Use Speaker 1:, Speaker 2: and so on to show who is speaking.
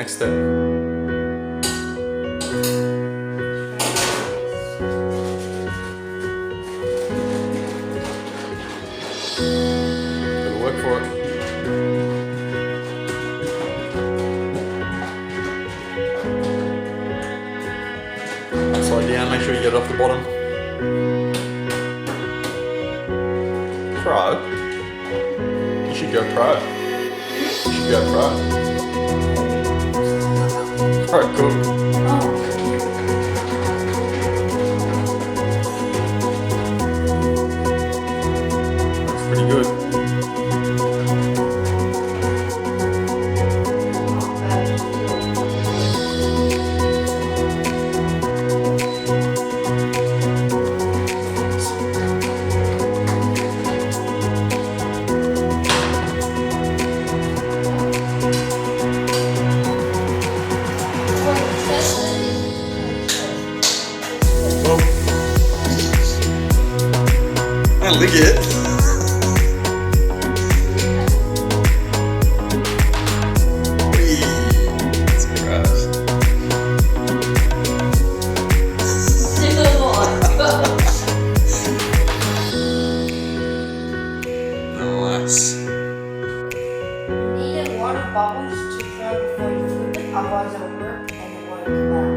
Speaker 1: next step. Gotta work for it. Slide down, make sure you get it off the bottom. Pro? You should go pro. You should go pro. Pro cook. That's pretty good. And lick it. That's gross. Nice.
Speaker 2: Needed water bubbles to flow before you flip it, otherwise it'll rip and it won't come out.